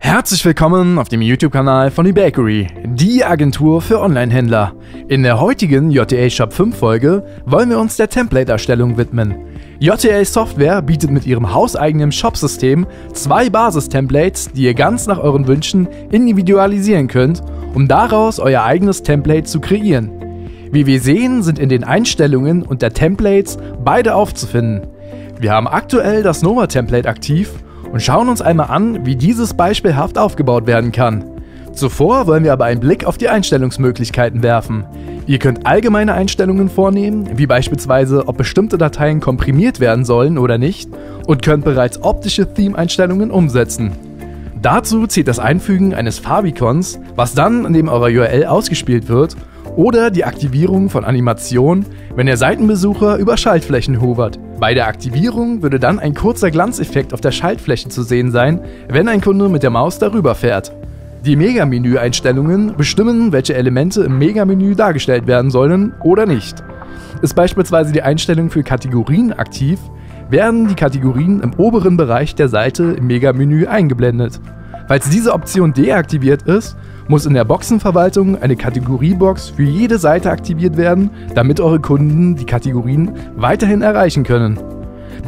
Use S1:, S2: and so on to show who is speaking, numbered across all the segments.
S1: Herzlich willkommen auf dem YouTube-Kanal von eBakery, die Agentur für Online-Händler. In der heutigen JTL Shop 5 Folge wollen wir uns der Template-Erstellung widmen. JTL Software bietet mit ihrem hauseigenen Shop-System 2 Basis-Templates, die ihr ganz nach euren Wünschen individualisieren könnt, um daraus euer eigenes Template zu kreieren. Wie wir sehen, sind in den Einstellungen unter Templates beide aufzufinden. Wir haben aktuell das Nova-Template aktiv und schauen uns einmal an, wie dieses beispielhaft aufgebaut werden kann. Zuvor wollen wir aber einen Blick auf die Einstellungsmöglichkeiten werfen. Ihr könnt allgemeine Einstellungen vornehmen, wie beispielsweise, ob bestimmte Dateien komprimiert werden sollen oder nicht, und könnt bereits optische Theme-Einstellungen umsetzen. Dazu zählt das Einfügen eines Favicons, was dann neben eurer URL ausgespielt wird, oder die Aktivierung von Animationen, wenn der Seitenbesucher über Schaltflächen hovert. Bei der Aktivierung würde dann ein kurzer Glanzeffekt auf der Schaltfläche zu sehen sein, wenn ein Kunde mit der Maus darüber fährt. Die Megamenü-Einstellungen bestimmen, welche Elemente im Megamenü dargestellt werden sollen oder nicht. Ist beispielsweise die Einstellung für Kategorien aktiv, werden die Kategorien im oberen Bereich der Seite im Megamenü eingeblendet. Falls diese Option deaktiviert ist, muss in der Boxenverwaltung eine Kategoriebox für jede Seite aktiviert werden, damit eure Kunden die Kategorien weiterhin erreichen können.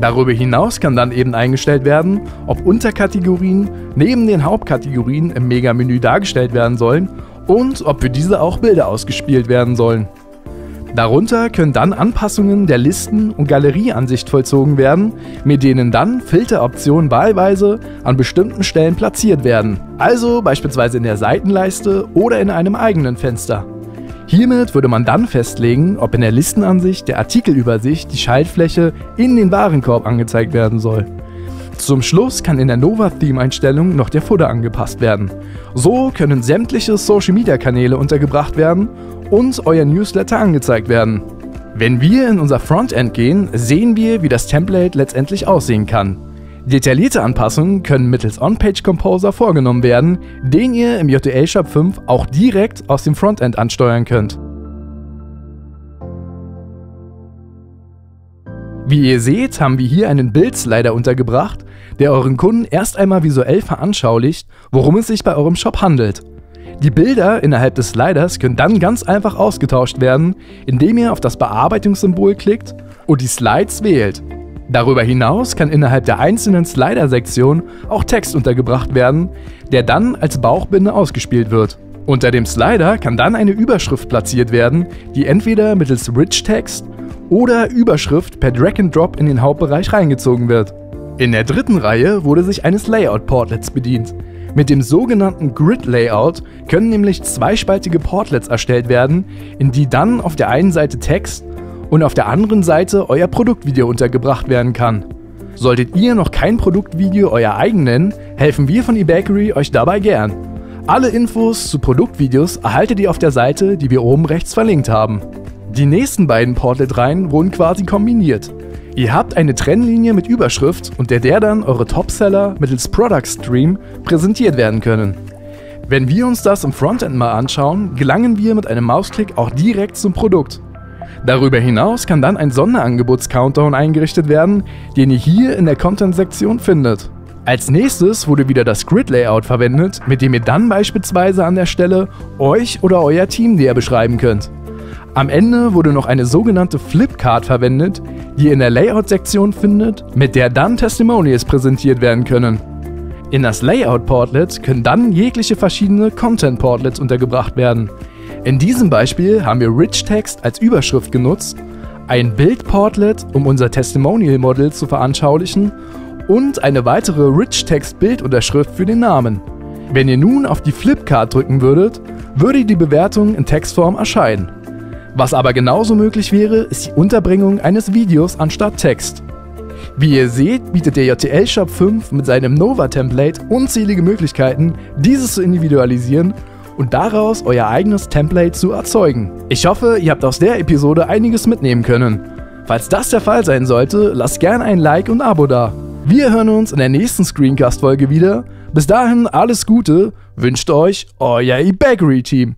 S1: Darüber hinaus kann dann eben eingestellt werden, ob Unterkategorien neben den Hauptkategorien im Megamenü dargestellt werden sollen und ob für diese auch Bilder ausgespielt werden sollen. Darunter können dann Anpassungen der Listen- und Galerieansicht vollzogen werden, mit denen dann Filteroptionen wahlweise an bestimmten Stellen platziert werden, also beispielsweise in der Seitenleiste oder in einem eigenen Fenster. Hiermit würde man dann festlegen, ob in der Listenansicht der Artikelübersicht die Schaltfläche in den Warenkorb angezeigt werden soll. Zum Schluss kann in der Nova-Theme-Einstellung noch der Footer angepasst werden. So können sämtliche Social-Media-Kanäle untergebracht werden und euer Newsletter angezeigt werden. Wenn wir in unser Frontend gehen, sehen wir, wie das Template letztendlich aussehen kann. Detaillierte Anpassungen können mittels On-Page Composer vorgenommen werden, den ihr im JTL Shop 5 auch direkt aus dem Frontend ansteuern könnt. Wie ihr seht, haben wir hier einen Bildslider untergebracht, der euren Kunden erst einmal visuell veranschaulicht, worum es sich bei eurem Shop handelt. Die Bilder innerhalb des Sliders können dann ganz einfach ausgetauscht werden, indem ihr auf das Bearbeitungssymbol klickt und die Slides wählt. Darüber hinaus kann innerhalb der einzelnen Slider-Sektion auch Text untergebracht werden, der dann als Bauchbinde ausgespielt wird. Unter dem Slider kann dann eine Überschrift platziert werden, die entweder mittels Rich Text oder Überschrift per Drag and Drop in den Hauptbereich reingezogen wird. In der dritten Reihe wurde sich eines Layout-Portlets bedient. Mit dem sogenannten Grid-Layout können nämlich zweispaltige Portlets erstellt werden, in die dann auf der einen Seite Text und auf der anderen Seite euer Produktvideo untergebracht werden kann. Solltet ihr noch kein Produktvideo euer eigen nennen, helfen wir von eBakery euch dabei gern. Alle Infos zu Produktvideos erhaltet ihr auf der Seite, die wir oben rechts verlinkt haben. Die nächsten beiden Portlet-Reihen wurden quasi kombiniert. Ihr habt eine Trennlinie mit Überschrift, unter der dann eure Topseller mittels Product Stream präsentiert werden können. Wenn wir uns das im Frontend mal anschauen, gelangen wir mit einem Mausklick auch direkt zum Produkt. Darüber hinaus kann dann ein Sonderangebots-Countdown eingerichtet werden, den ihr hier in der Content-Sektion findet. Als nächstes wurde wieder das Grid-Layout verwendet, mit dem ihr dann beispielsweise an der Stelle euch oder euer Team näher beschreiben könnt. Am Ende wurde noch eine sogenannte Flipcard verwendet, die ihr in der Layout-Sektion findet, mit der dann Testimonials präsentiert werden können. In das Layout-Portlet können dann jegliche verschiedene Content-Portlets untergebracht werden. In diesem Beispiel haben wir Rich Text als Überschrift genutzt, ein Bild-Portlet, um unser Testimonial-Model zu veranschaulichen, und eine weitere Rich Text-Bildunterschrift für den Namen. Wenn ihr nun auf die Flipcard drücken würdet, würde die Bewertung in Textform erscheinen. Was aber genauso möglich wäre, ist die Unterbringung eines Videos anstatt Text. Wie ihr seht, bietet der JTL Shop 5 mit seinem Nova-Template unzählige Möglichkeiten, dieses zu individualisieren und daraus euer eigenes Template zu erzeugen. Ich hoffe, ihr habt aus der Episode einiges mitnehmen können. Falls das der Fall sein sollte, lasst gerne ein Like und ein Abo da. Wir hören uns in der nächsten Screencast-Folge wieder. Bis dahin alles Gute, wünscht euch euer eBakery-Team.